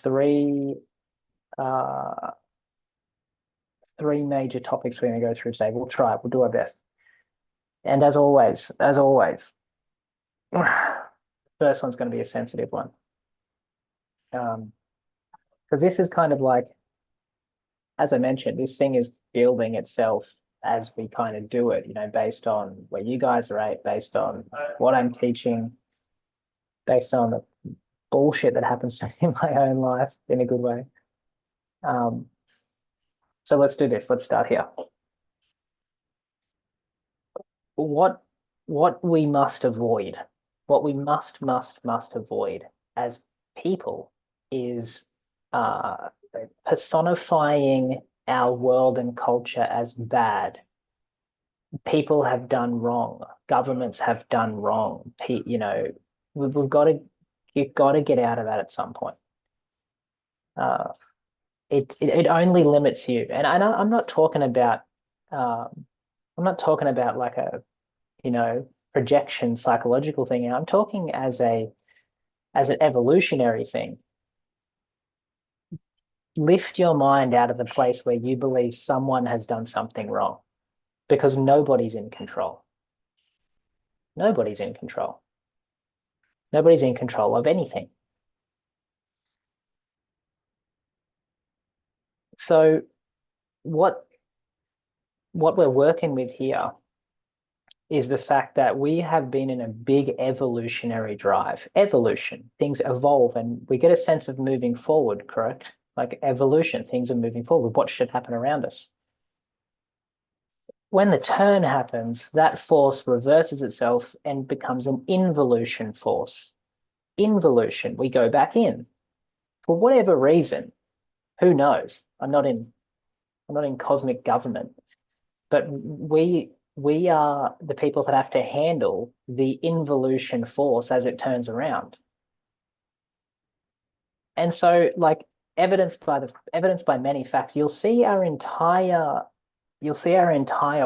three uh, three major topics we're going to go through today. We'll try. We'll do our best. And as always, first one's going to be a sensitive one. Because this is kind of like, as I mentioned, this thing is building itself as we kind of do it, based on where you guys are at, based on what I'm teaching, based on the bullshit that happens to me in my own life in a good way. Um, so let's do this. Let's start here. What what we must avoid, what we must avoid as people is uh, personifying our world and culture as bad. People have done wrong. Governments have done wrong. We've got to you've got to get out of that at some point. Uh, it only limits you, and I'm not talking about I'm not talking about like a projection psychological thing. I'm talking as an evolutionary thing. Lift your mind out of the place where you believe someone has done something wrong, because nobody's in control. Nobody's in control. Nobody's in control of anything. So what we're working with here is the fact that we have been in a big evolutionary drive. Evolution, things evolve and we get a sense of moving forward, correct? Like evolution, things are moving forward. What should happen around us? When the turn happens, that force reverses itself and becomes an involution force. Involution, we go back in. For whatever reason, who knows? I'm not in cosmic government, but we are the people that have to handle the involution force as it turns around. And so, like, evidenced by many facts, you'll see our entire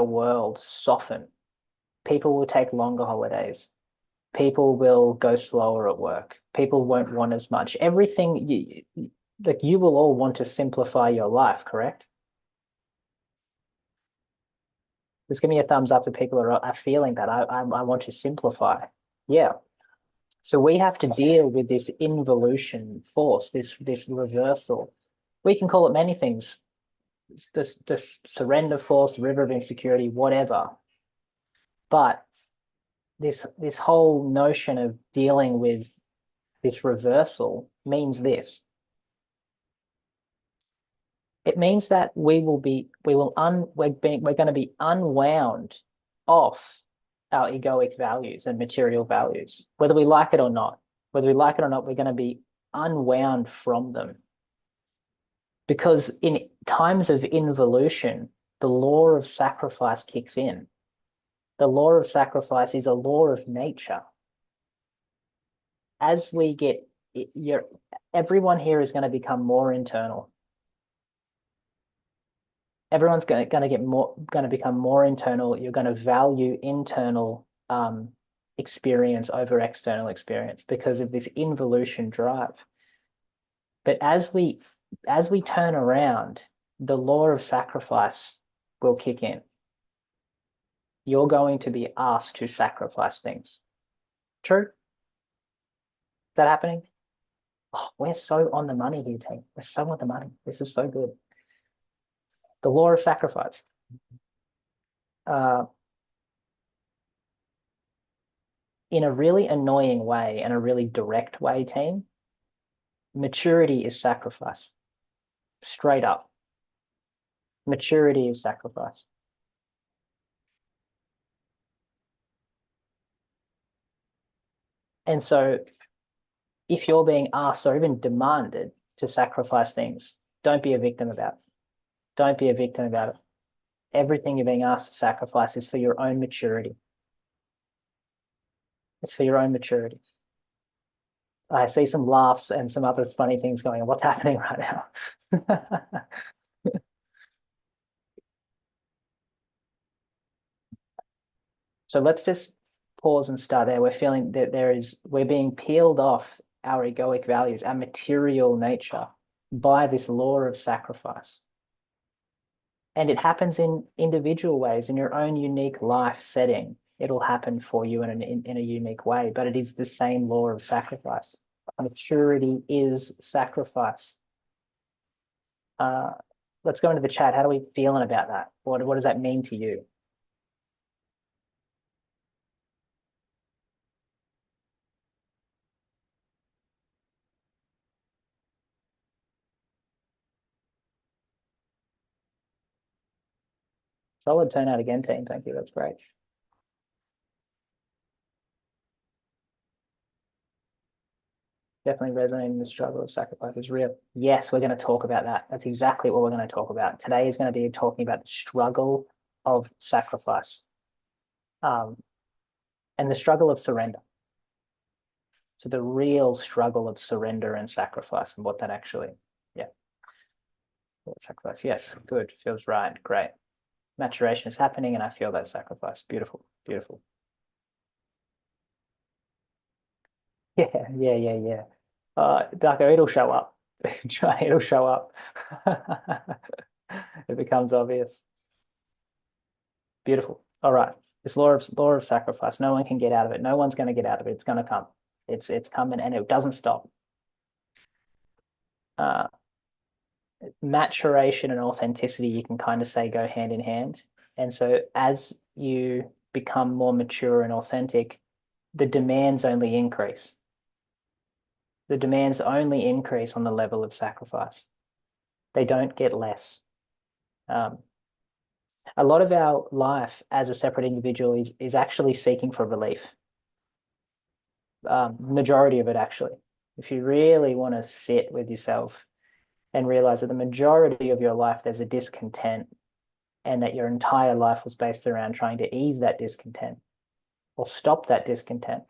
world soften. People will take longer holidays. People will go slower at work. People won't want as much. Everything like you will all want to simplify your life, correct? Just give me a thumbs up if people are feeling that. I want to simplify. Yeah. So we have to deal with this involution force, this reversal. We can call it many things. This surrender force, river of insecurity, whatever. But this whole notion of dealing with this reversal means this. It means that we're going to be unwound off our egoic values and material values, whether we like it or not. Whether we like it or not, we're going to be unwound from them. Because in times of involution, the law of sacrifice kicks in. The law of sacrifice is a law of nature. As we get, everyone here is going to become more internal. Everyone's going to become more internal. You're going to value internal experience over external experience because of this involution drive. But as we turn around, the law of sacrifice will kick in. You're going to be asked to sacrifice things. True? Is that happening? Oh, we're so on the money here, team. We're so on the money. This is so good. The law of sacrifice. In a really annoying way and a really direct way, team, maturity is sacrifice. Straight up. Maturity is sacrifice. And so if you're being asked or even demanded to sacrifice things, don't be a victim about it. Don't be a victim about it. Everything you're being asked to sacrifice is for your own maturity. It's for your own maturity. I see some laughs and some other funny things going on. What's happening right now? So let's just pause and start there. We're feeling that we're being peeled off our egoic values, our material nature by this law of sacrifice. And it happens in individual ways in your own unique life setting. It'll happen for you in a unique way, but it is the same law of sacrifice. Maturity is sacrifice. Let's go into the chat. How are we feeling about that? What does that mean to you? Solid turnout again, team. Thank you. That's great. Definitely resonating. The struggle of sacrifice is real. Yes, we're going to talk about that. That's exactly what we're going to talk about. Today is going to be talking about the struggle of sacrifice, and the struggle of surrender. So the real struggle of surrender and sacrifice, and what that actually, yeah. Sacrifice, yes, good, feels right, great. Maturation is happening, and I feel that sacrifice. Beautiful, beautiful. Yeah. Darko, it'll show up. It'll show up. It becomes obvious. Beautiful. All right. This law of sacrifice. No one can get out of it. No one's going to get out of it. It's going to come. It's coming, and it doesn't stop. Maturation and authenticity, you can kind of say, go hand in hand. And so as you become more mature and authentic, the demands only increase. The demands only increase on the level of sacrifice. They don't get less. A lot of our life as a separate individual is actually seeking for relief. Majority of it, actually. If you really want to sit with yourself and realize that the majority of your life there's a discontent, and that your entire life was based around trying to ease that discontent or stop that discontent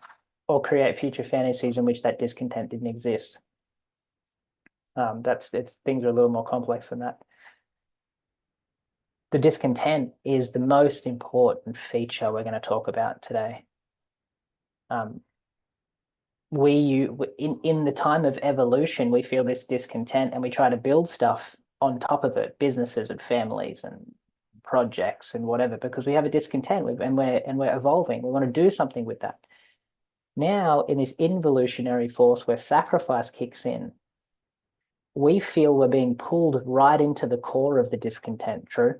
or create future fantasies in which that discontent didn't exist. Things are a little more complex than that. The discontent is the most important feature we're going to talk about today. In the time of evolution, we feel this discontent and we try to build stuff on top of it, businesses and families and projects and whatever, because we have a discontent and we're evolving. We want to do something with that. Now, in this involutionary force where sacrifice kicks in, we feel we're being pulled right into the core of the discontent. True?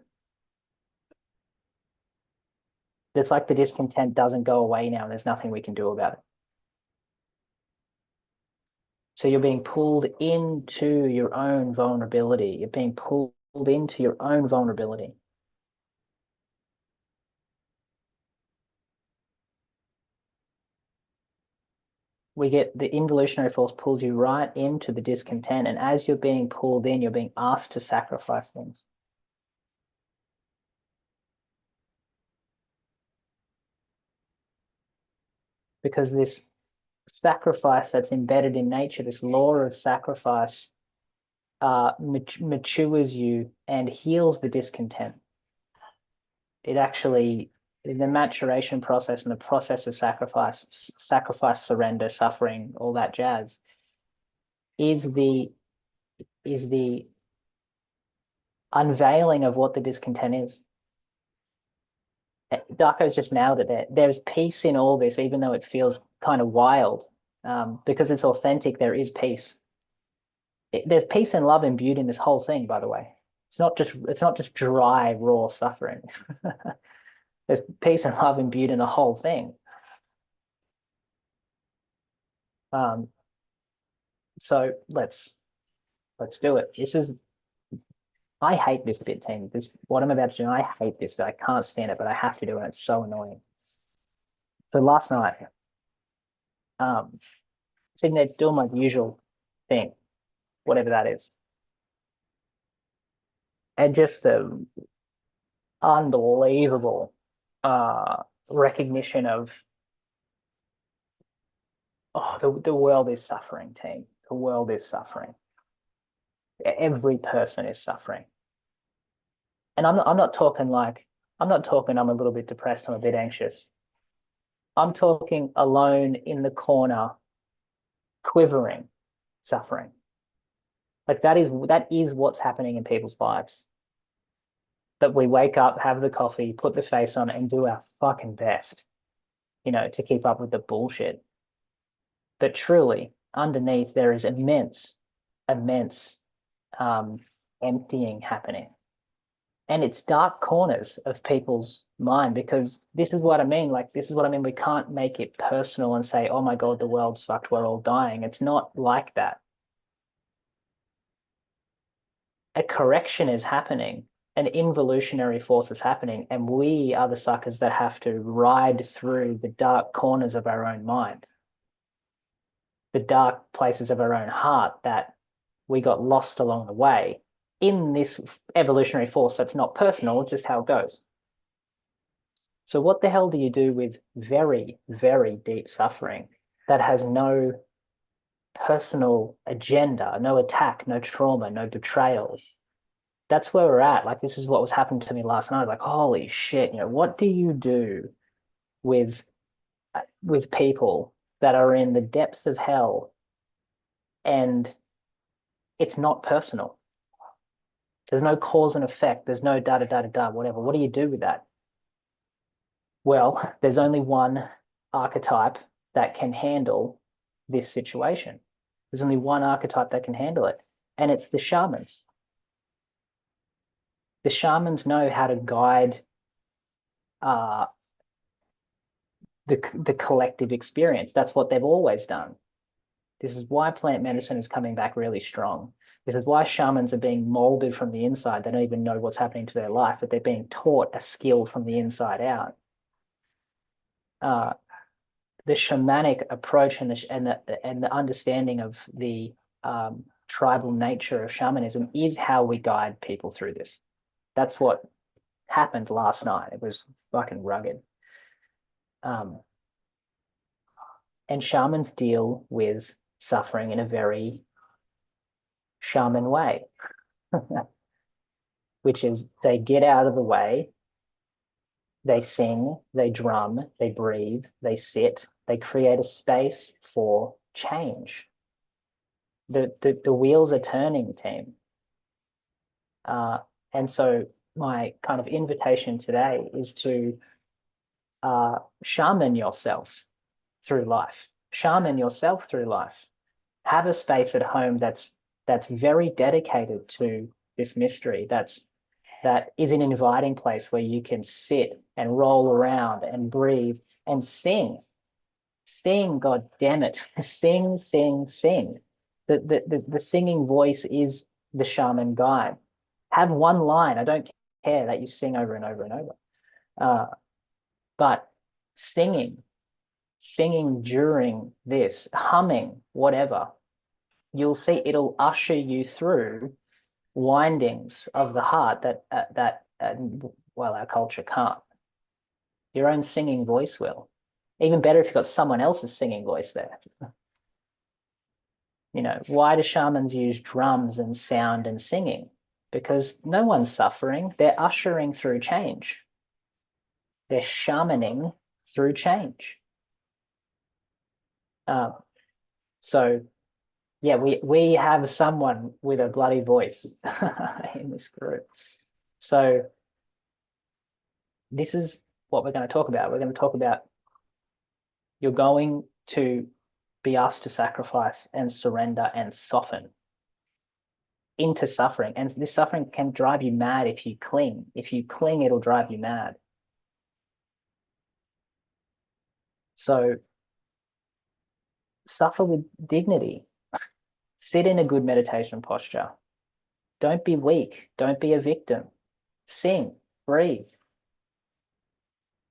It's like the discontent doesn't go away now, and there's nothing we can do about it. So you're being pulled into your own vulnerability. You're being pulled into your own vulnerability. We get the involutionary force pulls you right into the discontent. And as you're being pulled in, you're being asked to sacrifice things. Because this sacrifice that's embedded in nature, this law of sacrifice, matures you and heals the discontent. It actually, in the maturation process and the process of sacrifice, surrender, suffering, all that jazz, is the unveiling of what the discontent is. Darko's just nailed it there. There's peace in all this, even though it feels kind of wild. Because it's authentic, there is peace. There's peace and love imbued in this whole thing, by the way. It's not just dry, raw suffering. There's peace and love imbued in the whole thing. So let's do it. I hate this bit, team. What I'm about to do, I hate this, but I can't stand it, but I have to do it. It's so annoying. So last night, sitting there doing my usual thing, whatever that is. And just the unbelievable recognition of, the world is suffering, team. The world is suffering. Every person is suffering. And I'm not talking I'm a little bit depressed, I'm a bit anxious. I'm talking alone in the corner, quivering suffering. Like that is what's happening in people's lives. That we wake up, have the coffee, put the face on, and do our fucking best, to keep up with the bullshit. But truly, underneath there is immense um, emptying happening. And it's dark corners of people's mind, because this is what I mean. Like, this is what I mean. We can't make it personal and say, oh my God, the world's fucked, we're all dying. It's not like that. A correction is happening, an involutionary force is happening, and we are the suckers that have to ride through the dark corners of our own mind, the dark places of our own heart that we got lost along the way in this evolutionary force that's not personal, it's just how it goes. So what the hell do you do with very, very deep suffering that has no personal agenda, no attack, no trauma, no betrayal? That's where we're at. Like, this is what was happening to me last night. Like, holy shit, what do you do with people that are in the depths of hell and it's not personal? There's no cause and effect. There's no da da da da da, whatever. What do you do with that? Well, there's only one archetype that can handle this situation. There's only one archetype that can handle it, and it's the shamans. The shamans know how to guide the collective experience. That's what they've always done. This is why plant medicine is coming back really strong. This is why shamans are being molded from the inside. They don't even know what's happening to their life, but they're being taught a skill from the inside out. The shamanic approach and the understanding of the tribal nature of shamanism is how we guide people through this. That's what happened last night. It was fucking rugged. And shamans deal with suffering in a very shaman way, which is they get out of the way, they sing, they drum, they breathe, they sit, they create a space for change. The wheels are turning, team. And so my kind of invitation today is to shaman yourself through life. Shaman yourself through life. Have a space at home that's very dedicated to this mystery. That is an inviting place where you can sit and roll around and breathe and sing. Sing, God damn it. Sing, sing, sing. The singing voice is the shaman guide. Have one line. I don't care that you sing over and over and over. But singing during this, humming, whatever, you'll see it'll usher you through windings of the heart that well, our culture can't. Your own singing voice will. Even better if you've got someone else's singing voice there. Why do shamans use drums and sound and singing? Because no one's suffering. They're ushering through change. They're shamaning through change. So yeah, we have someone with a bloody voice in this group. So this is what we're going to talk about. We're going to talk about you're going to be asked to sacrifice and surrender and soften into suffering. And this suffering can drive you mad if you cling. If you cling, it'll drive you mad. So suffer with dignity. Sit in a good meditation posture. Don't be weak. Don't be a victim. Sing, breathe.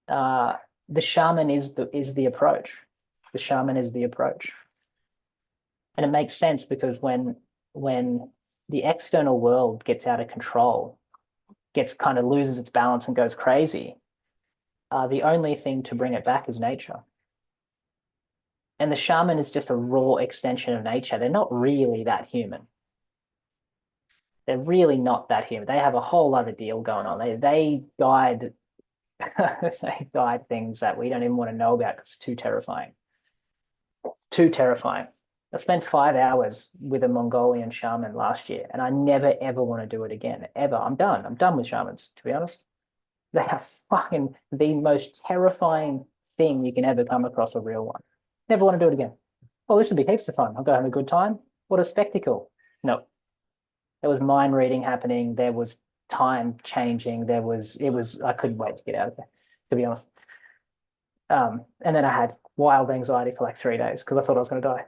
The shaman is the approach. The shaman is the approach. And it makes sense because when the external world gets out of control, kind of loses its balance and goes crazy, the only thing to bring it back is nature. And the shaman is just a raw extension of nature. They're not really that human. They're really not that human. They have a whole other deal going on. They guide they guide things that we don't even want to know about because it's too terrifying. Too terrifying. I spent 5 hours with a Mongolian shaman last year, and I never ever want to do it again. Ever. I'm done. I'm done with shamans, to be honest. They are fucking the most terrifying thing you can ever come across a real one. Never want to do it again. Well, this would be heaps of fun. I'll go have a good time. What a spectacle. No, there was mind reading happening. There was time changing. I couldn't wait to get out of there, to be honest. And then I had wild anxiety for like 3 days because I thought I was going to die.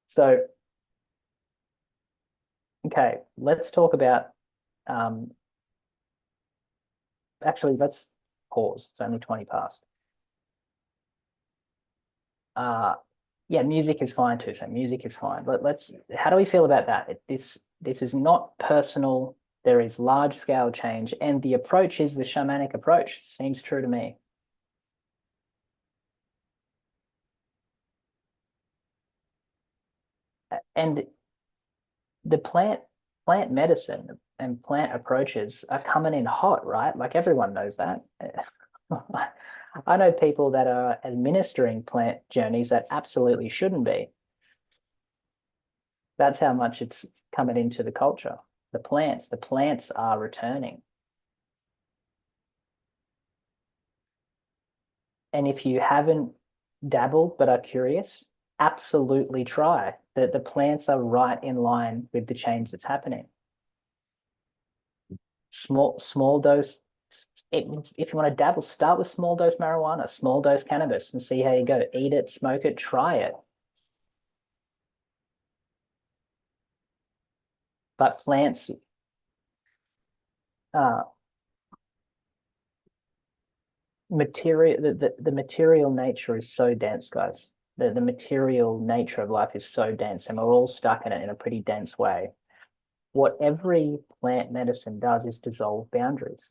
So, okay, let's talk about, um, actually, let's pause. It's only 20 past. Uh, yeah, music is fine too. So music is fine. But how do we feel about that? This is not personal. There is large scale change, and the approach is the shamanic approach. Seems true to me. And the plant medicine and plant approaches are coming in hot, right? Like everyone knows that. I know people that are administering plant journeys that absolutely shouldn't be. That's how much it's coming into the culture. The plants are returning. And if you haven't dabbled but are curious, absolutely try. The plants are right in line with the change that's happening. Small dose. If you want to dabble, start with small dose marijuana, small dose cannabis, and see how you go. Eat it, smoke it, try it. But plants, uh, the material nature is so dense, guys. The material nature of life is so dense, and we're all stuck in it in a pretty dense way. What every plant medicine does is dissolve boundaries.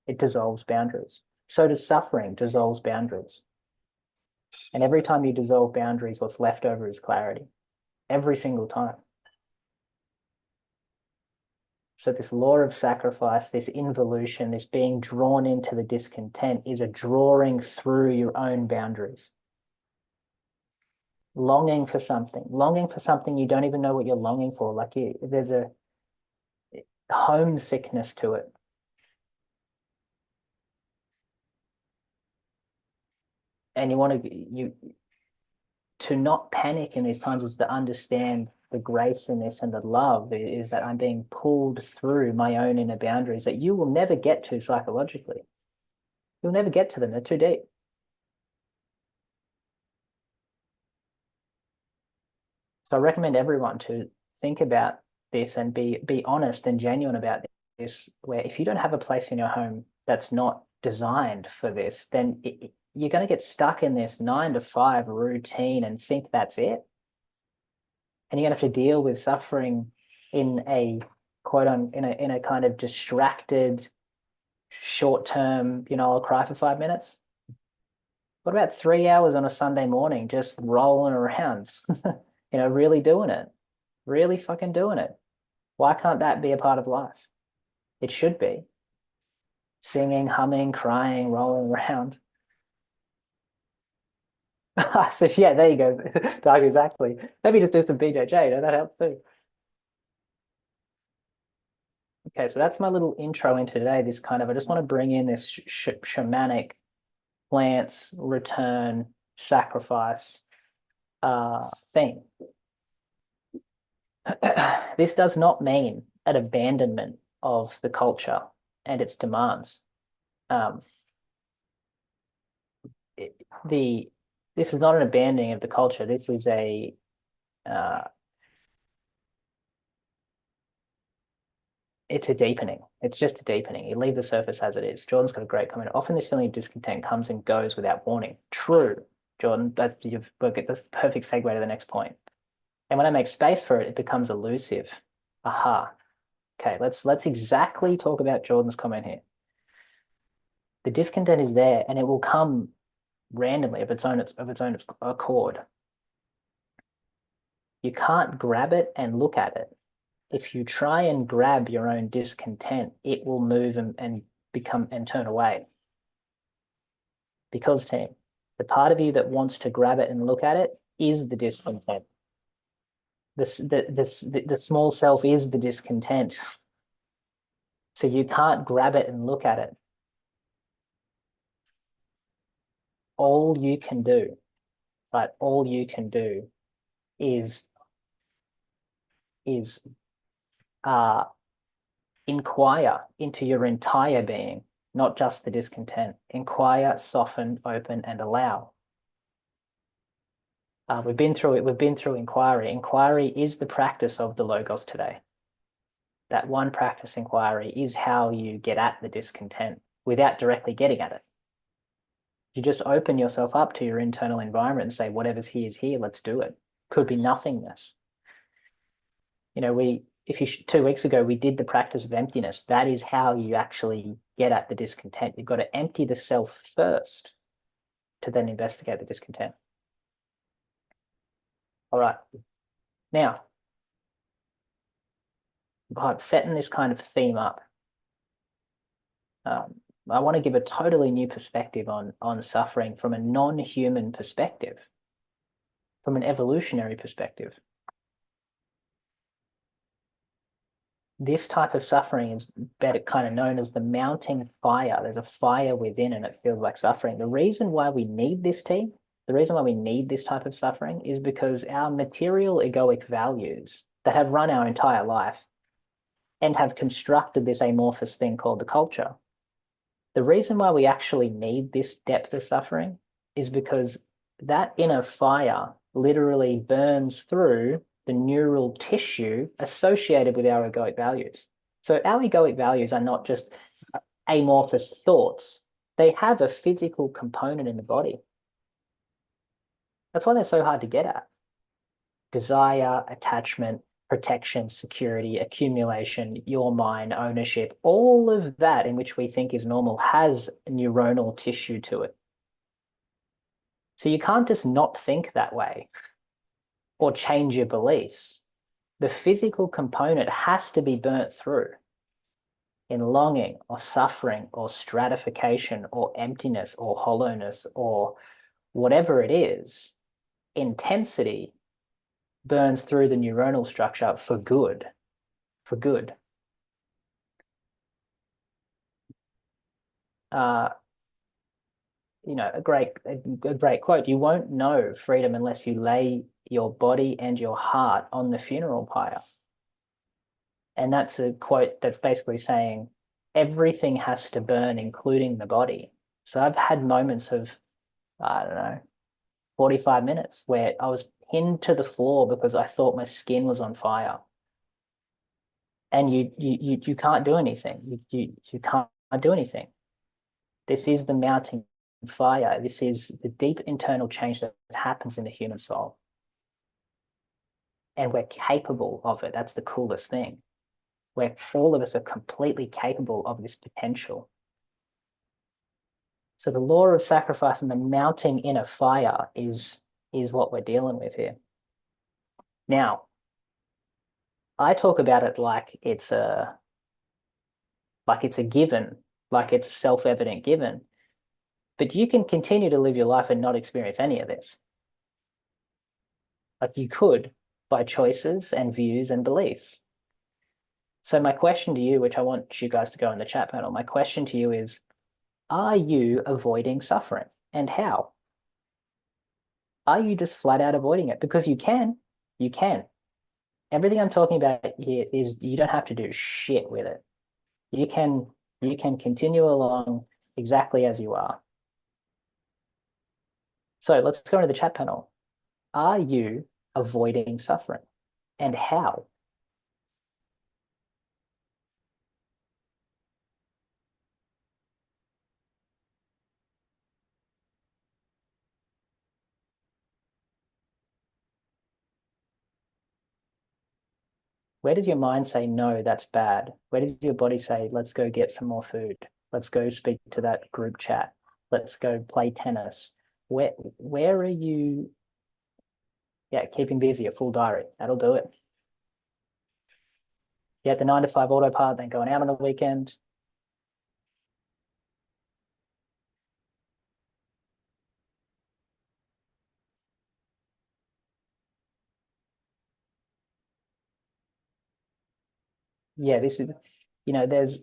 It dissolves boundaries. So does suffering, dissolves boundaries. And every time you dissolve boundaries, what's left over is clarity. Every single time. So this law of sacrifice, this involution, this being drawn into the discontent is a drawing through your own boundaries. Longing for something you don't even know what you're longing for. There's a homesickness to it. And to not panic in these times is to understand the grace in this and the love is that I'm being pulled through my own inner boundaries that you will never get to psychologically. You'll never get to them. They're too deep. So I recommend everyone to think about this and be honest and genuine about this, where if you don't have a place in your home that's not designed for this, then you're going to get stuck in this 9 to 5 routine and think that's it. And you're going to have to deal with suffering in a in a kind of distracted, short term, I'll cry for 5 minutes. What about 3 hours on a Sunday morning just rolling around, really doing it, really fucking doing it? Why can't that be a part of life? It should be. Singing, humming, crying, rolling around. So yeah, there you go. Doug, exactly. Maybe just do some BJJ, that helps too. Okay, so that's my little intro into today. I just want to bring in this shamanic plants, return, sacrifice thing. This does not mean an abandonment of the culture and its demands. Um, this is not an abandoning of the culture. This is uh, it's a deepening. It's just a deepening. You leave the surface as it is. Jordan's got a great comment. Often this feeling of discontent comes and goes without warning. True, Jordan. That's the perfect segue to the next point. And when I make space for it, it becomes elusive. Aha. Okay, let's exactly talk about Jordan's comment here. The discontent is there, and it will come randomly of its own accord. You can't grab it and look at it. If you try and grab your own discontent, it will move and become and turn away. Because team, The part of you that wants to grab it and look at it is the discontent. The small self is the discontent. So you can't grab it and look at it. All you can do, right? All you can do is uh, inquire into your entire being, not just the discontent. Inquire, soften, open, and allow. We've been through it. We've been through inquiry. Inquiry is the practice of the Logos today. That one practice, inquiry, is how you get at the discontent without directly getting at it. You just open yourself up to your internal environment and say, whatever's here is here, let's do it. Could be nothingness. You know, if you 2 weeks ago, we did the practice of emptiness. That is how you actually get at the discontent. You've got to empty the self first to then investigate the discontent. All right. Now, by setting this kind of theme up, I want to give a totally new perspective on suffering from a non-human perspective, from an evolutionary perspective. This type of suffering is better kind of known as the mounting fire. There's a fire within and it feels like suffering. The reason why we need this team, the reason why we need this type of suffering is because our material egoic values that have run our entire life and have constructed this amorphous thing called the culture. The reason why we actually need this depth of suffering is because that inner fire literally burns through the neural tissue associated with our egoic values. So our egoic values are not just amorphous thoughts. They have a physical component in the body. That's why they're so hard to get at. Desire, attachment, protection, security, accumulation, your mind, ownership, all of that in which we think is normal has neuronal tissue to it. So you can't just not think that way or change your beliefs. The physical component has to be burnt through in longing or suffering or stratification or emptiness or hollowness or whatever it is. Intensity burns through the neuronal structure for good, for good. You know, a great quote. You won't know freedom unless you lay your body and your heart on the funeral pyre. And that's a quote that's basically saying everything has to burn, including the body. So I've had moments of, I don't know, 45 minutes where I was pinned to the floor because I thought my skin was on fire. And you can't do anything. You can't do anything. This is the mounting fire. This is the deep internal change that happens in the human soul. And we're capable of it. That's the coolest thing. Where all of us are completely capable of this potential. So the law of sacrifice and the mounting inner fire is what we're dealing with here. Now, I talk about it like it's a given, like it's a self-evident given. But you can continue to live your life and not experience any of this. Like you could by choices and views and beliefs. So my question to you, which I want you guys to go in the chat panel, my question to you is, are you avoiding suffering and how? Are you just flat out avoiding it? Because you can. Everything I'm talking about here is you don't have to do shit with it. You can continue along exactly as you are. So let's go into the chat panel. Are you avoiding suffering and how? Where does your mind say, no, that's bad? Where does your body say, let's go get some more food? Let's go speak to that group chat. Let's go play tennis. Where are you? Yeah, keeping busy, a full diary. That'll do it. Yeah, the 9 to 5 autopilot, then going out on the weekend. yeah, this is, there's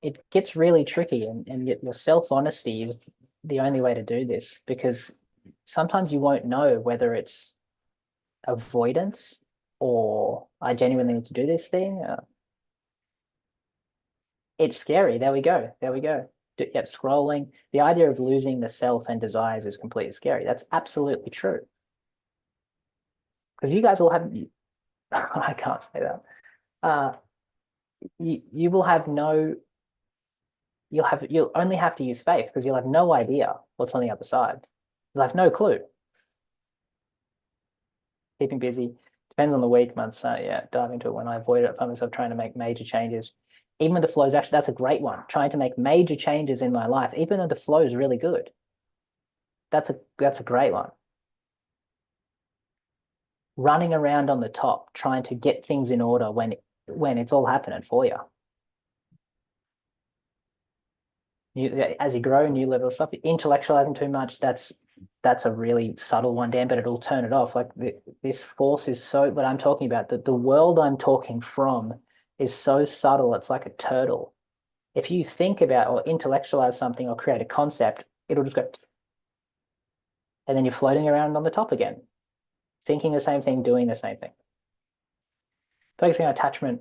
it gets really tricky, and yet your self-honesty is the only way to do this because sometimes you won't know whether it's avoidance or I genuinely need to do this thing. It's scary. There we go. There we go. Yep, scrolling. The idea of losing the self and desires is completely scary. That's absolutely true. Because you guys will have, I can't say that. Uh, you will have no, you'll only have to use faith because you'll have no idea what's on the other side. You'll have no clue. Keeping busy depends on the week, months. Yeah, dive into it when I avoid it. I find myself trying to make major changes. Even when the flow is actually, that's a great one. Trying to make major changes in my life, even though the flow is really good. That's a great one. Running around on the top, trying to get things in order when it's all happening for you. As you grow, new level of stuff, intellectualizing too much, that's a really subtle one, Dan, but it'll turn it off. Like this force is so, what I'm talking about, the world I'm talking from is so subtle, it's like a turtle. If you think about or intellectualize something or create a concept, it'll just go, and then you're floating around on the top again, thinking the same thing, doing the same thing. Focusing on attachment,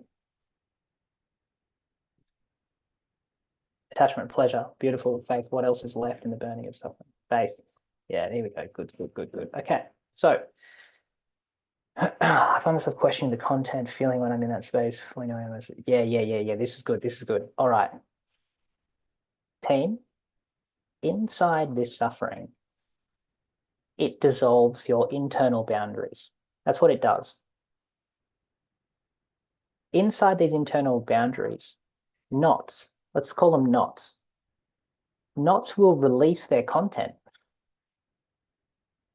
pleasure, beautiful, faith. What else is left in the burning of suffering? Faith. Yeah, here we go. Good, good, good, good. Okay. So I find myself questioning the content, feeling when I'm in that space. Yeah, yeah, yeah, yeah. This is good. This is good. All right. Team, inside this suffering, it dissolves your internal boundaries. That's what it does. Inside these internal boundaries, knots, let's call them knots. Knots will release their content.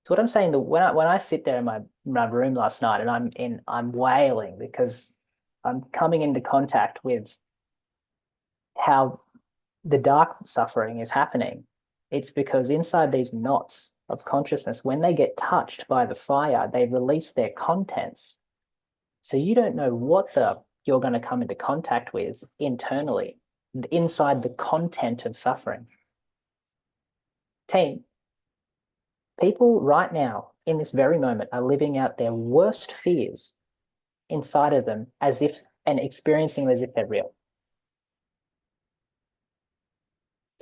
So what I'm saying, that when I sit there in my room last night and I'm wailing because I'm coming into contact with how the dark suffering is happening. It's because inside these knots of consciousness, when they get touched by the fire, they release their contents. So you don't know what you're going to come into contact with internally, inside the content of suffering. Team, people right now in this very moment are living out their worst fears inside of them as if and experiencing them as if they're real.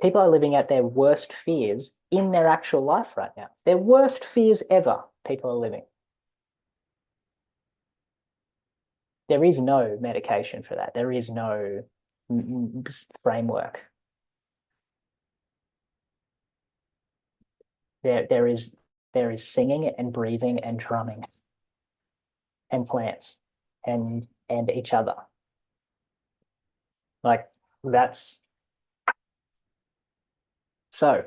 People are living out their worst fears in their actual life right now. Their worst fears ever, people are living. There is no medication for that. There is no framework. There is singing and breathing and drumming and plants and each other. Like that's so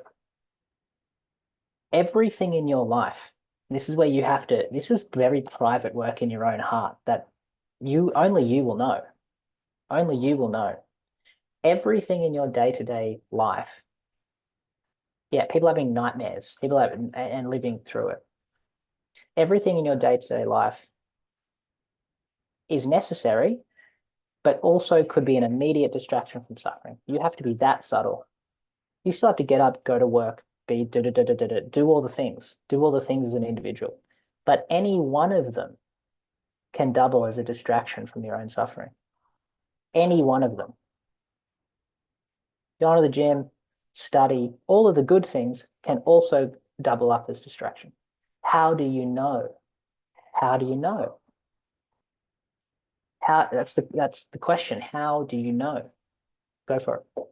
everything in your life. This is where you have to, this is very private work in your own heart that you will know. Only you will know. Everything in your day-to-day life. Yeah, people having nightmares, people having and living through it. Everything in your day-to-day life is necessary, but also could be an immediate distraction from suffering. You have to be that subtle. You still have to get up, go to work, do all the things, do all the things as an individual. But any one of them can double as a distraction from your own suffering. Any one of them. Go to the gym, study, all of the good things can also double up as distraction. How do you know? How do you know? That's the question. How do you know? Go for it.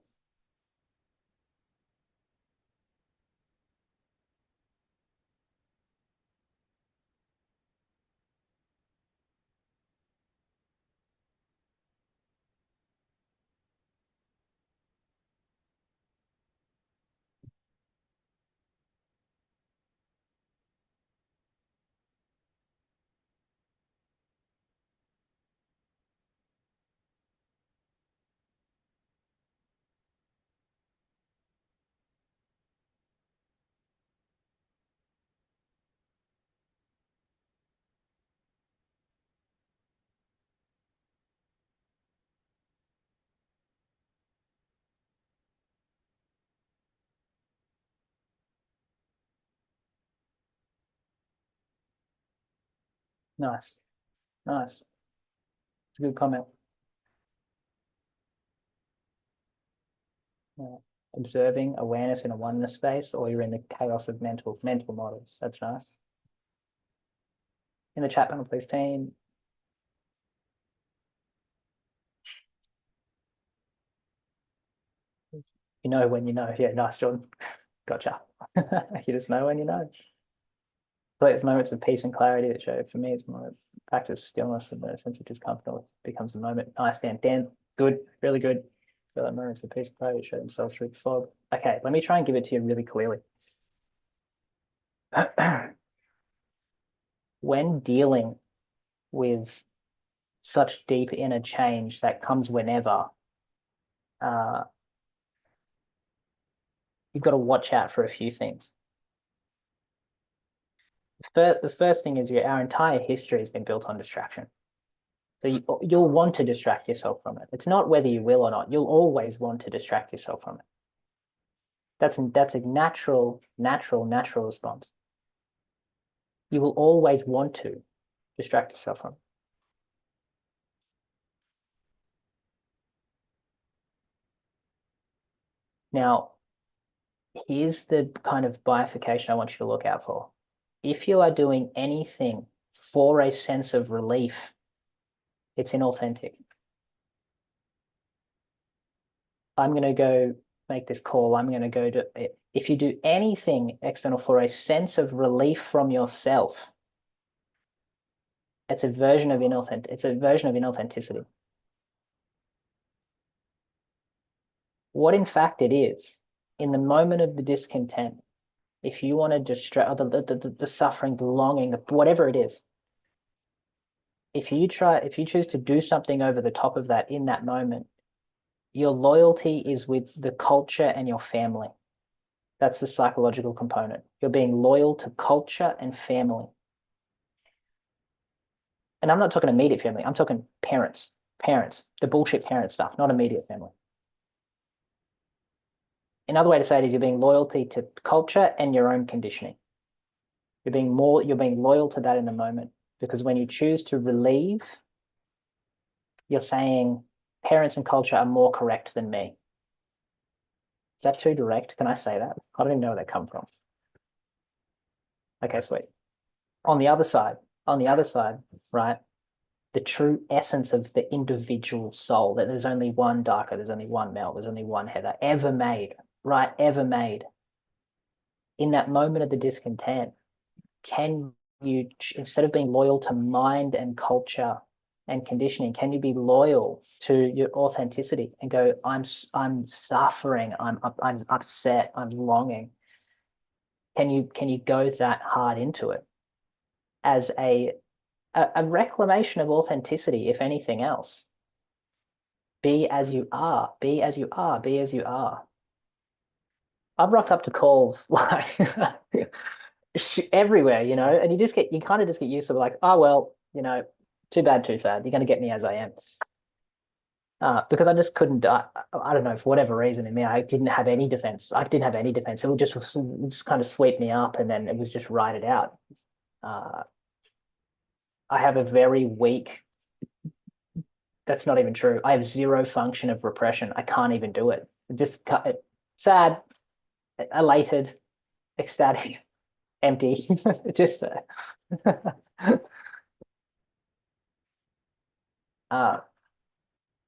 Nice. Nice. It's a good comment. Yeah. Observing awareness in a oneness space, or you're in the chaos of mental models. That's nice. In the chat panel, please, team. You know when you know. Yeah, nice, Jordan. Gotcha. You just know when you know. So it's moments of peace and clarity that show. For me, it's more practice of stillness and the sense of discomfort becomes the moment. Nice, Dan. Dan, good, really good. Feel that moments of peace and clarity show themselves through the fog. Okay, let me try and give it to you really clearly. When dealing with such deep inner change that comes whenever, uh, you've got to watch out for a few things. The first thing is our entire history has been built on distraction. So you'll want to distract yourself from it. It's not whether you will or not. You'll always want to distract yourself from it. That's a natural response. You will always want to distract yourself from it. Now, here's the kind of bifurcation I want you to look out for. If you are doing anything for a sense of relief, it's inauthentic. I'm going to go make this call. I'm going to go to, if you do anything external for a sense of relief from yourself, it's a version of inauthenticity. What in fact it is, in the moment of the discontent, if you want to distract the suffering, the longing, whatever it is, if you choose to do something over the top of that in that moment, your loyalty is with the culture and your family. That's the psychological component. You're being loyal to culture and family. And I'm not talking immediate family. I'm talking parents, the bullshit parent stuff, not immediate family. Another way to say it is you're being loyalty to culture and your own conditioning. You're being loyal to that in the moment, because when you choose to relieve, you're saying parents and culture are more correct than me. Is that too direct? Can I say that? I don't even know where that come from. Okay, sweet. On the other side, right? The true essence of the individual soul, that there's only one Darker, there's only one Mel, there's only one Heather ever made, right? Ever made. In that moment of the discontent, can you, instead of being loyal to mind and culture and conditioning, can you be loyal to your authenticity and go, I'm suffering, I'm upset, I'm longing. Can you go that hard into it as a reclamation of authenticity, if anything else? Be as you are, be as you are, be as you are. I've rocked up to calls like everywhere, you know, and you kind of just get used to like, oh, well, you know, too bad, too sad. You're going to get me as I am. Because I just couldn't, I don't know, for whatever reason in me, I didn't have any defense. I didn't have any defense. It would just kind of sweep me up and then it was just ride it out. I have a very weak, that's not even true. I have zero function of repression. I can't even do it. Just sad, elated, ecstatic, empty. Just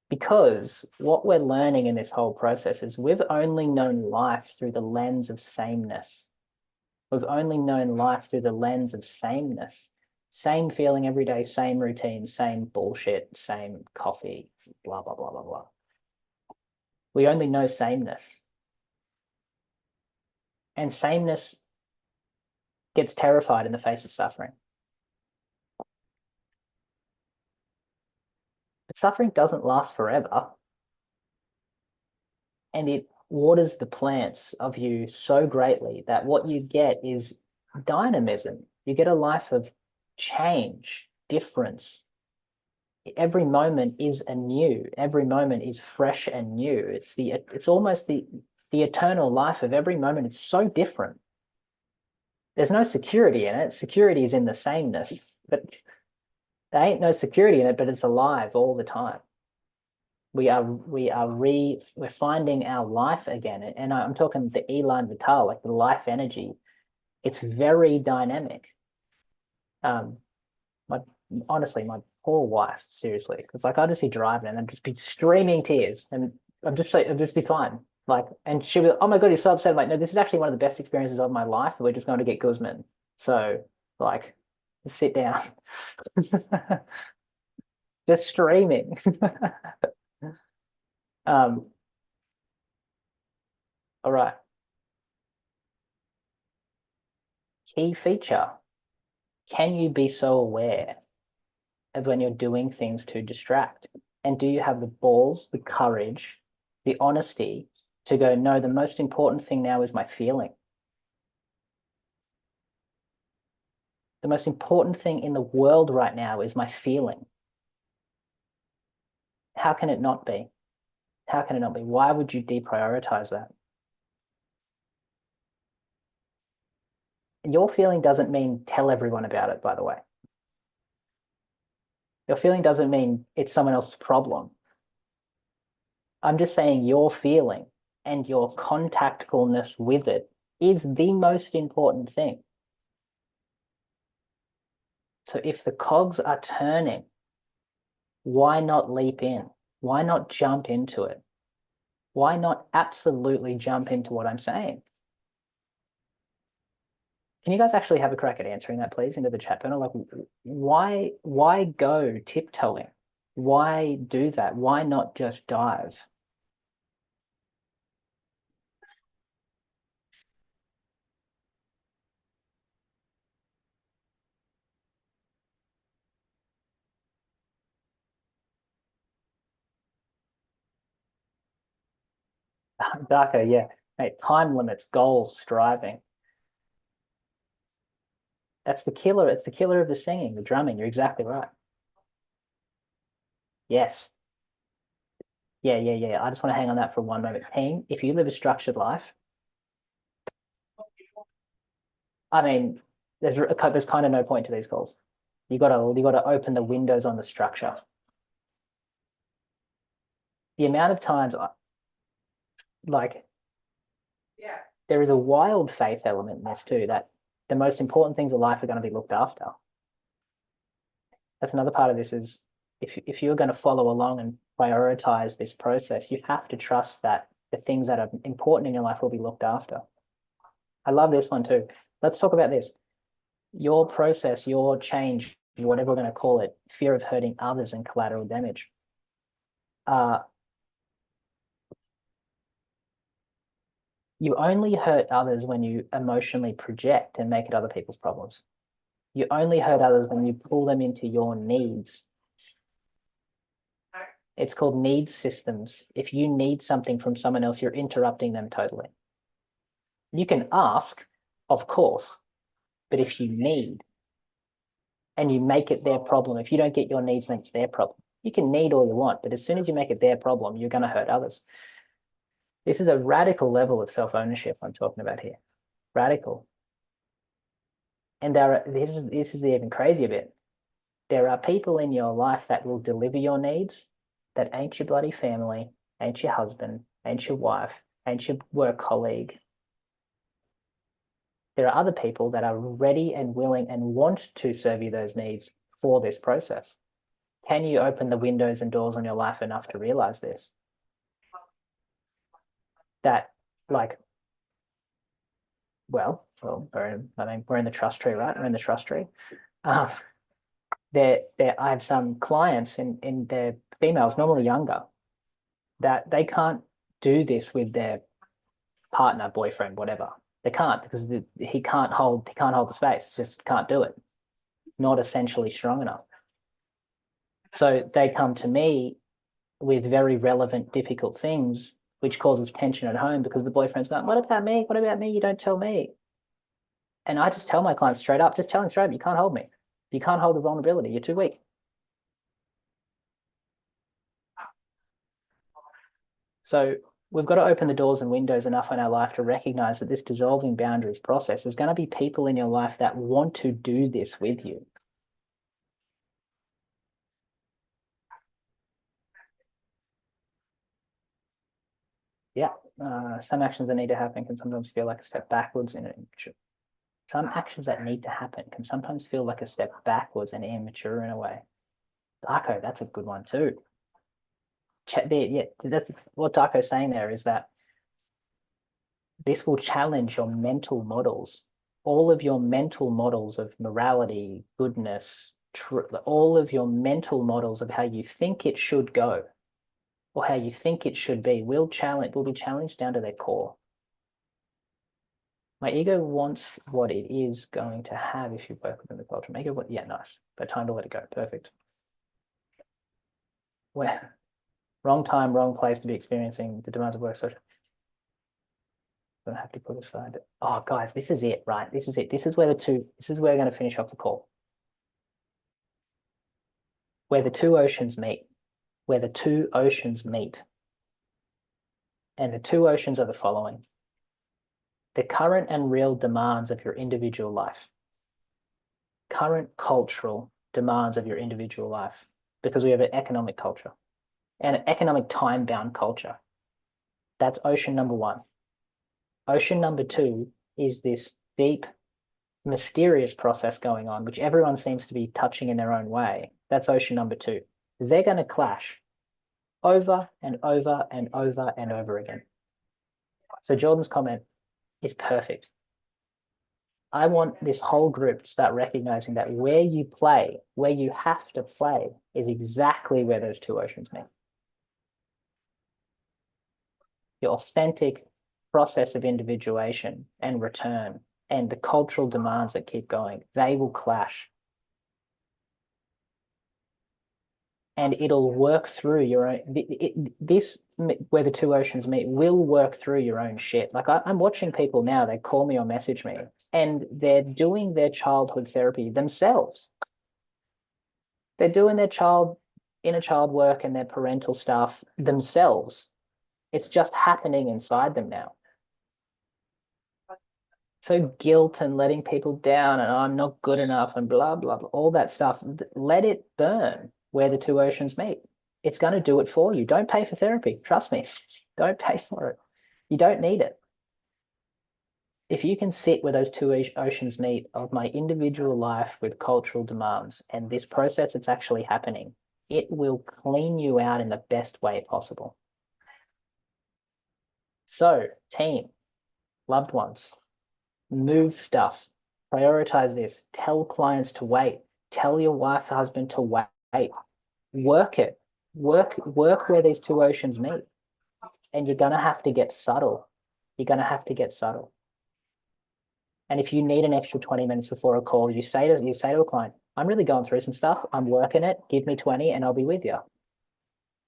because what we're learning in this whole process is we've only known life through the lens of sameness. We've only known life through the lens of sameness. Same feeling every day, same routine, same bullshit, same coffee, blah, blah, blah, blah, blah. We only know sameness. And sameness gets terrified in the face of suffering. But suffering doesn't last forever. And it waters the plants of you so greatly that what you get is dynamism. You get a life of change, difference. Every moment is anew. Every moment is fresh and new. It's almost the eternal life of every moment is so different. There's no security in it. Security is in the sameness. But There ain't no security in it, but it's alive all the time. We're finding our life again. And I'm talking the elan vital, like the life energy. It's very dynamic. Um, my honestly, my poor wife, seriously, because like I'd just be driving and I'd just be streaming tears, and I'd just be fine. Like, and she'll be, like, oh my God, you're so upset. I'm like, no, this is actually one of the best experiences of my life. We're just going to get Guzman. So, like, sit down. Just streaming. Um, all right. Key feature. Can you be so aware of when you're doing things to distract? And do you have the balls, the courage, the honesty to go, no, the most important thing now is my feeling. The most important thing in the world right now is my feeling. How can it not be? How can it not be? Why would you deprioritize that? Your feeling doesn't mean tell everyone about it, by the way. Your feeling doesn't mean it's someone else's problem. I'm just saying your feeling and your contactfulness with it is the most important thing. So if the cogs are turning, why not leap in? Why not jump into it? Why not absolutely jump into what I'm saying? Can you guys actually have a crack at answering that, please, into the chat panel? Like, why go tiptoeing? Why do that? Why not just dive? Darko, yeah. Mate, time limits, goals, striving. That's the killer. It's the killer of the singing, the drumming. You're exactly right. Yes. Yeah, yeah, yeah. I just want to hang on that for one moment. Team, if you live a structured life, I mean, there's kind of no point to these calls. You gotta open the windows on the structure. The amount of times, like, there is a wild faith element in this too, that the most important things in life are going to be looked after. That's another part of this is if you're going to follow along and prioritize this process, you have to trust that the things that are important in your life will be looked after. I love this one too. Let's talk about this. Your process, your change, whatever we're going to call it, fear of hurting others and collateral damage. You only hurt others when you emotionally project and make it other people's problems. You only hurt others when you pull them into your needs. It's called needs systems. If you need something from someone else, you're interrupting them totally. You can ask, of course, but if you need and you make it their problem, if you don't get your needs met, it's their problem. You can need all you want, but as soon as you make it their problem, you're going to hurt others. This is a radical level of self-ownership I'm talking about here. Radical. And this is the even crazier bit. There are people in your life that will deliver your needs that ain't your bloody family, ain't your husband, ain't your wife, ain't your work colleague. There are other people that are ready and willing and want to serve you those needs for this process. Can you open the windows and doors on your life enough to realize this? That, like, we're in the trust tree, right? We're in the trust tree. Um, I have some clients in they're females, normally younger, that they can't do this with their partner, boyfriend, whatever. They can't because he can't hold the space. Just can't do it. Not essentially strong enough. So they come to me with very relevant, difficult things, which causes tension at home because the boyfriend's going, "What about me? What about me? You don't tell me." And I just tell my clients straight up, just tell him straight up, you can't hold me. You can't hold the vulnerability. You're too weak. So we've got to open the doors and windows enough in our life to recognize that this dissolving boundaries process, there's going to be people in your life that want to do this with you. Yeah. Some actions that need to happen can sometimes feel like a step backwards in some actions that need to happen can sometimes feel like a step backwards and immature in a way. Darko, that's a good one too. Yeah, that's what Darko's saying there is that this will challenge your mental models, all of your mental models of morality, goodness, all of your mental models of how you think it should go or how you think it should be will be challenged down to their core. My ego wants what it is going to have if you work within the culture. Make it what, yeah, nice. But time to let it go. Perfect. Where wrong time, wrong place to be experiencing the demands of work. So don't have to put aside. Oh, guys, this is it, right? This is it. This is where we're going to finish off the call. Where the two oceans meet. Where the two oceans meet. And the two oceans are the following. The current and real demands of your individual life. Current cultural demands of your individual life. Because we have an economic culture and an economic time-bound culture. That's ocean number one. Ocean number two is this deep, mysterious process going on, which everyone seems to be touching in their own way. That's ocean number two. They're going to clash over and over and over and over again. So Jordan's comment is perfect. I want this whole group to start recognizing that where you play, where you have to play, is exactly where those two oceans meet. Your authentic process of individuation and return and the cultural demands that keep going, they will clash. And it'll work through your own, this, where the two oceans meet, will work through your own shit. Like I'm watching people now, they call me or message me, and they're doing their childhood therapy themselves. They're doing their inner child work and their parental stuff themselves. It's just happening inside them now. So guilt and letting people down and I'm not good enough and blah, blah, blah, all that stuff, let it burn where the two oceans meet. It's going to do it for you. Don't pay for therapy. Trust me. Don't pay for it. You don't need it. If you can sit where those two oceans meet of my individual life with cultural demands and this process that's actually happening, it will clean you out in the best way possible. So, team, loved ones, move stuff, prioritize this, tell clients to wait, tell your wife, husband to wait, work it, work where these two oceans meet. And you're going to have to get subtle. You're going to have to get subtle. And if you need an extra 20 minutes before a call, you say to a client, I'm really going through some stuff. I'm working it. Give me 20 and I'll be with you.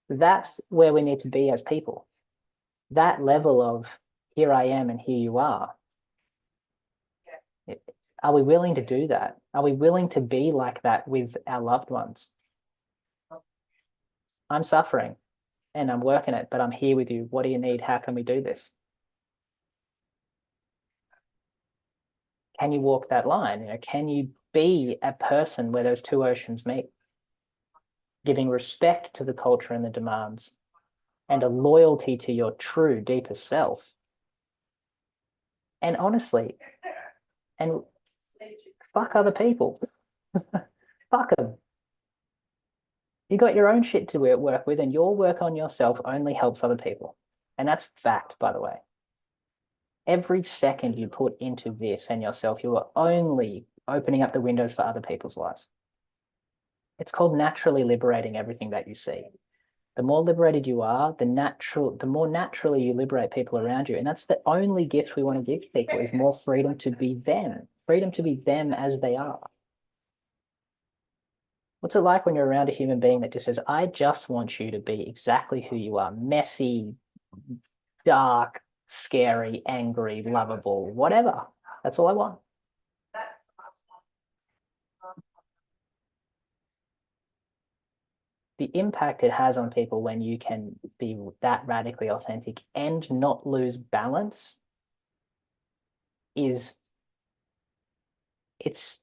That's where we need to be as people. That level of here I am and here you are. Are we willing to do that? Are we willing to be like that with our loved ones? I'm suffering and I'm working it, but I'm here with you. What do you need? How can we do this? Can you walk that line? You know, can you be a person where those two oceans meet? Giving respect to the culture and the demands and a loyalty to your true, deepest self. And honestly, and fuck other people. Fuck them. You got your own shit to work with, and your work on yourself only helps other people. And that's fact, by the way. Every second you put into this and yourself, you are only opening up the windows for other people's lives. It's called naturally liberating everything that you see. The more liberated you are, the more naturally you liberate people around you. And that's the only gift we want to give people is more freedom to be them as they are. What's it like when you're around a human being that just says, I just want you to be exactly who you are, messy, dark, scary, angry, lovable, whatever. That's all I want. The impact it has on people when you can be that radically authentic and not lose balance it's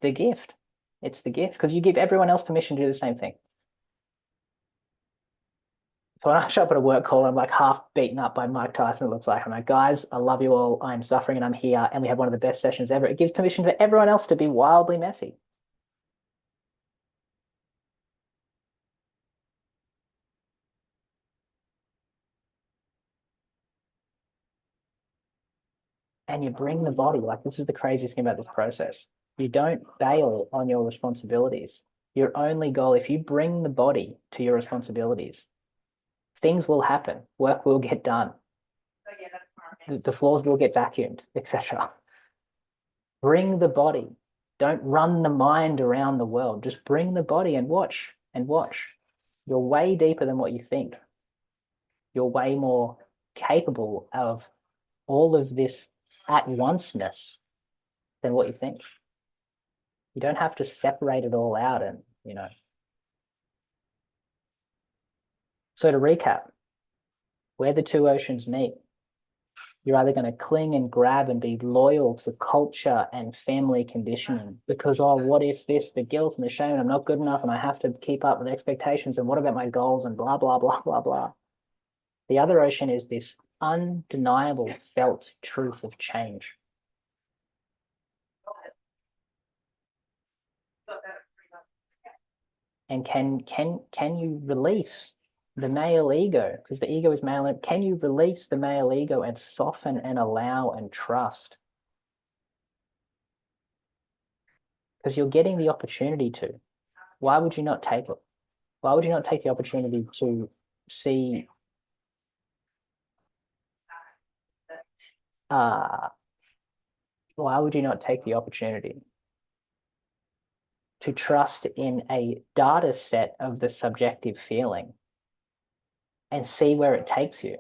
the gift. It's the gift because you give everyone else permission to do the same thing. So when I show up at a work call, I'm like half beaten up by Mike Tyson, it looks like. I'm like, guys, I love you all. I'm suffering and I'm here. And we have one of the best sessions ever. It gives permission for everyone else to be wildly messy. And you bring the body. Like, this is the craziest thing about this process. You don't bail on your responsibilities. Your only goal, if you bring the body to your responsibilities, things will happen. Work will get done. The floors will get vacuumed, etc. Bring the body. Don't run the mind around the world. Just bring the body and watch and watch. You're way deeper than what you think. You're way more capable of all of this at onceness than what you think. You don't have to separate it all out and, you know. So to recap, where the two oceans meet, you're either going to cling and grab and be loyal to culture and family conditioning because, oh, what if this, the guilt and the shame, and I'm not good enough and I have to keep up with expectations and what about my goals and blah, blah, blah, blah, blah. The other ocean is this undeniable felt truth of change. And can you release the male ego? Because the ego is male. Can you release the male ego and soften and allow and trust? Because you're getting the opportunity to. Why would you not take it? Why would you not take the opportunity to see why would you not take the opportunity to trust in a data set of the subjective feeling and see where it takes you?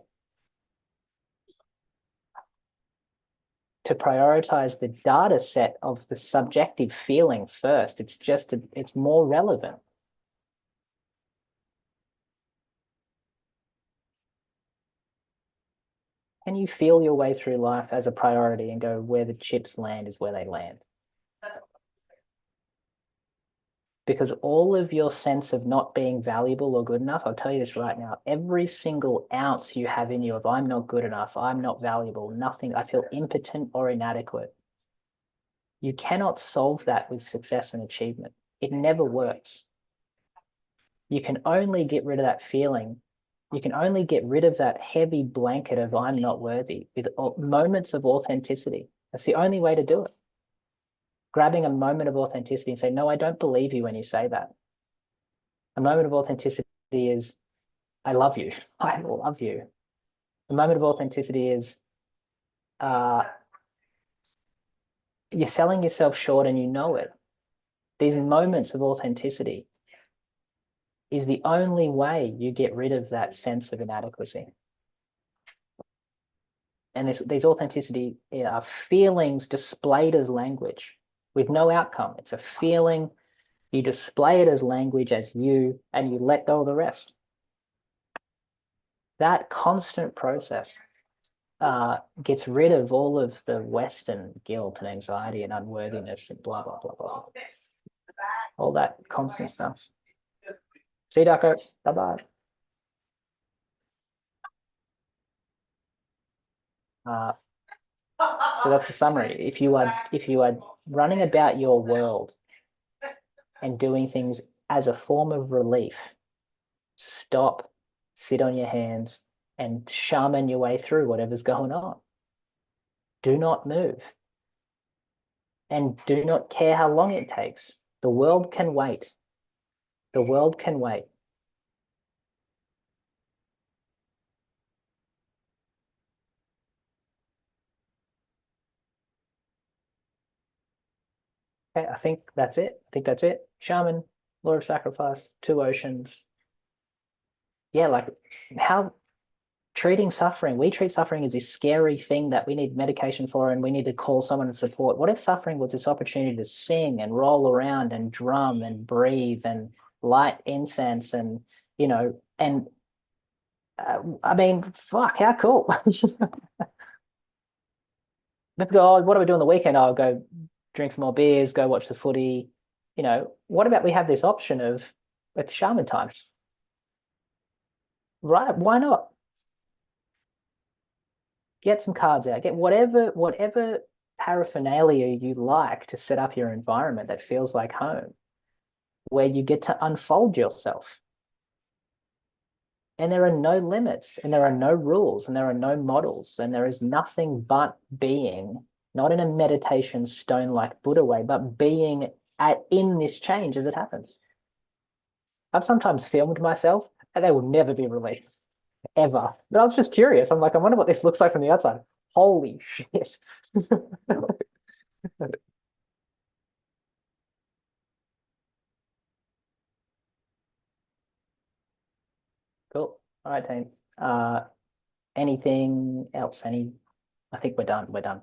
To prioritize the data set of the subjective feeling first, it's more relevant. Can you feel your way through life as a priority and go where the chips land is where they land? Because all of your sense of not being valuable or good enough, I'll tell you this right now, every single ounce you have in you of I'm not good enough, I'm not valuable, nothing, I feel impotent or inadequate. You cannot solve that with success and achievement. It never works. You can only get rid of that feeling. You can only get rid of that heavy blanket of I'm not worthy with moments of authenticity. That's the only way to do it. Grabbing a moment of authenticity and say, no, I don't believe you when you say that. A moment of authenticity is, I love you. I love you. A moment of authenticity is, you're selling yourself short and you know it. These moments of authenticity is the only way you get rid of that sense of inadequacy. And these authenticity are feelings displayed as language with no outcome. It's a feeling. You display it as language as you, and you let go of the rest. That constant process gets rid of all of the Western guilt and anxiety and unworthiness and blah, blah, blah, blah. All that constant stuff. See you, Ducko. Bye-bye. So that's the summary. If you are running about your world and doing things as a form of relief, stop, sit on your hands, and shaman your way through whatever's going on. Do not move. And do not care how long it takes. The world can wait. The world can wait. Okay, I think that's it. I think that's it. Shaman, Lord of Sacrifice, two oceans. Yeah, like how treating suffering, we treat suffering as this scary thing that we need medication for and we need to call someone and support. What if suffering was this opportunity to sing and roll around and drum and breathe and light incense and, you know, and I mean, fuck, how cool. People go, oh, what do we do on the weekend? I'll go drink some more beers, go watch the footy. You know, what about we have this option of it's shaman time? Right? Why not? Get some cards out. Get whatever paraphernalia you like to set up your environment that feels like home, where you get to unfold yourself. And there are no limits, and there are no rules, and there are no models, and there is nothing but being, not in a meditation stone like Buddha way, but being in this change as it happens. I've sometimes filmed myself, and they will never be released, ever. But I was just curious. I'm like, I wonder what this looks like from the outside. Holy shit. Cool. All right, team. Anything else? I think we're done. We're done.